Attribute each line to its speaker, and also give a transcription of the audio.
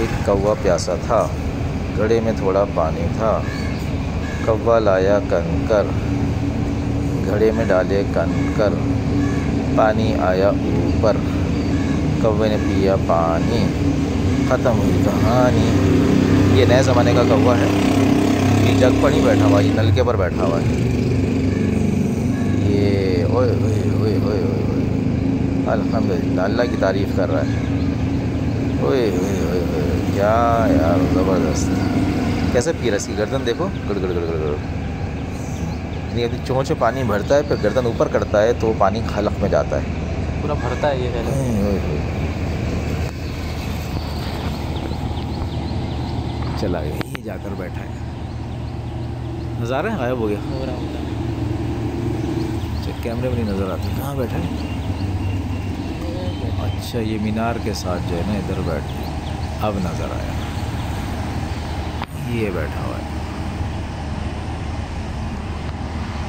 Speaker 1: एक कौवा प्यासा था, घड़े में थोड़ा पानी था। कौवा लाया कंकर, घड़े में डाले कंकर, पानी आया ऊपर, कौवे ने पिया पानी, ख़त्म हुई कहानी। ये नए ज़माने का कौवा है, ये जग पर नहीं बैठा हुआ, ये नलके पर बैठा हुआ है। ये ओए ओए ओए ओए ओए, अल्हम्दुलिल्लाह, अल्लाह की तारीफ़ कर रहा है। ओए ओए ओए ओए, क्या यार ज़बरदस्त, कैसे पी रहा है, इसकी गर्दन देखो, गड़ गड़ गड़ गड़ गड़। यानी अभी चोंच से पानी भरता है, फिर गर्दन ऊपर करता है तो पानी खलक में जाता है,
Speaker 2: पूरा भरता है ये है।
Speaker 1: चला गया, ये जाकर बैठा है, नज़ारा गायब हो गया। अच्छा, कैमरे में नहीं नज़र आता, कहाँ बैठा है? अच्छा, ये मीनार के साथ जो है ना, इधर बैठ, अब नज़र आया, ये बैठा हुआ है।